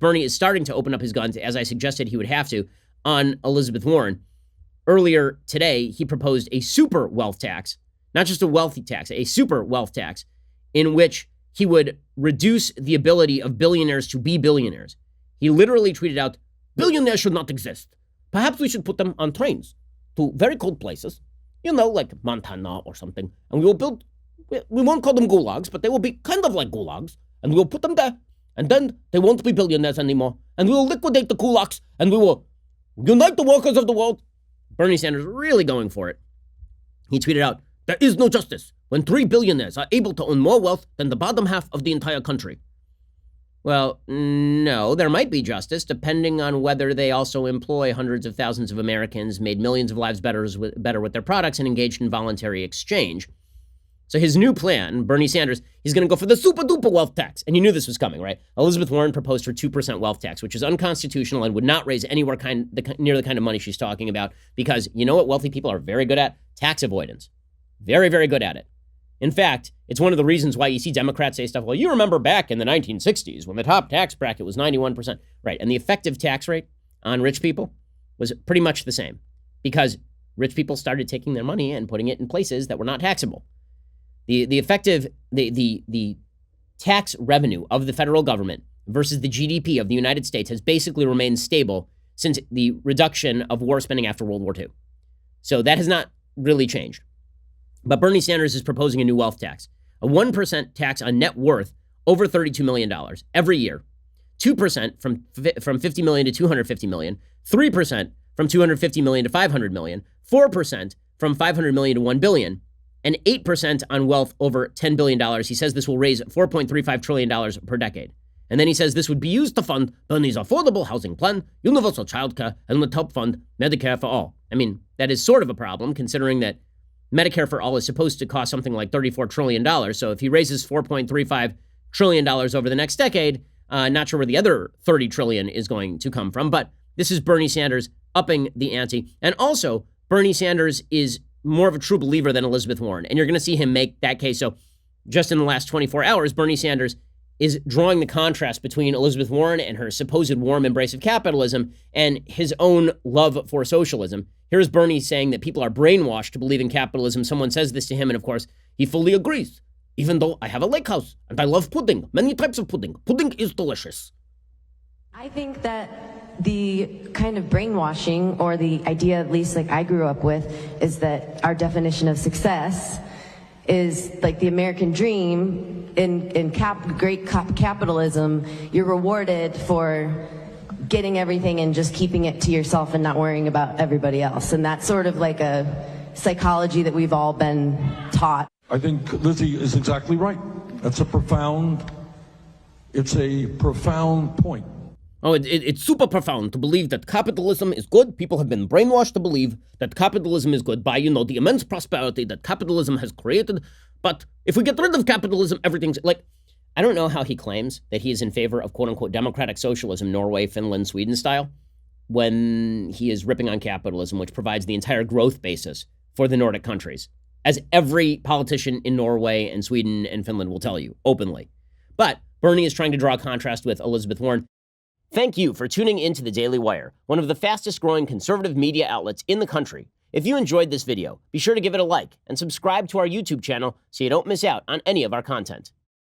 Bernie is starting to open up his guns, as I suggested he would have to, on Elizabeth Warren. Earlier today, he proposed a super wealth tax, not just a wealthy tax, a super wealth tax, in which he would reduce the ability of billionaires to be billionaires. He literally tweeted out, "Billionaires should not exist. Perhaps we should put them on trains to very cold places, like Montana or something. And we will build, we won't call them gulags, but they will be kind of like gulags. And we will put them there. And then they won't be billionaires anymore. And we will liquidate the kulaks. And we will unite the workers of the world." Bernie Sanders really going for it. He tweeted out, "There is no justice when 3 billionaires are able to own more wealth than the bottom half of the entire country." Well, no, there might be justice, depending on whether they also employ hundreds of thousands of Americans, made millions of lives better with their products, and engaged in voluntary exchange. So his new plan, Bernie Sanders, he's going to go for the super-duper wealth tax. And you knew this was coming, right? Elizabeth Warren proposed her 2% wealth tax, which is unconstitutional and would not raise anywhere near the kind of money she's talking about, because you know what wealthy people are very good at? Tax avoidance. Very, very good at it. In fact, it's one of the reasons why you see Democrats say stuff, well, you remember back in the 1960s when the top tax bracket was 91%. Right, and the effective tax rate on rich people was pretty much the same, because rich people started taking their money and putting it in places that were not taxable. The tax revenue of the federal government versus the GDP of the United States has basically remained stable since the reduction of war spending after World War II. So that has not really changed. But Bernie Sanders is proposing a new wealth tax, a 1% tax on net worth over $32 million every year, 2% from $50 million to $250 million, 3% from $250 million to $500 million, 4% from $500 million to $1 billion, and 8% on wealth over $10 billion. He says this will raise $4.35 trillion per decade. And then he says this would be used to fund Bernie's affordable housing plan, universal childcare, and would help fund Medicare for all. I mean, that is sort of a problem, considering that Medicare for all is supposed to cost something like $34 trillion. So if he raises $4.35 trillion over the next decade, not sure where the other $30 trillion is going to come from. But this is Bernie Sanders upping the ante. And also, Bernie Sanders is more of a true believer than Elizabeth Warren. And you're going to see him make that case. So just in the last 24 hours, Bernie Sanders is drawing the contrast between Elizabeth Warren and her supposed warm embrace of capitalism and his own love for socialism. Here's Bernie saying that people are brainwashed to believe in capitalism. Someone says this to him, and of course, he fully agrees. Even though I have a lake house and I love pudding, many types of pudding. Pudding is delicious. I think that the kind of brainwashing, or the idea, at least like I grew up with, is that our definition of success is like the American dream. In capitalism, you're rewarded for getting everything and just keeping it to yourself and not worrying about everybody else. And that's sort of like a psychology that we've all been taught. I think Lizzie is exactly right. It's a profound point. Oh, it's super profound to believe that capitalism is good. People have been brainwashed to believe that capitalism is good by, the immense prosperity that capitalism has created. But if we get rid of capitalism, everything's like, I don't know how he claims that he is in favor of quote unquote democratic socialism, Norway, Finland, Sweden style, when he is ripping on capitalism, which provides the entire growth basis for the Nordic countries, as every politician in Norway and Sweden and Finland will tell you openly. But Bernie is trying to draw a contrast with Elizabeth Warren. Thank you for tuning into the Daily Wire, one of the fastest growing conservative media outlets in the country. If you enjoyed this video, be sure to give it a like and subscribe to our YouTube channel so you don't miss out on any of our content.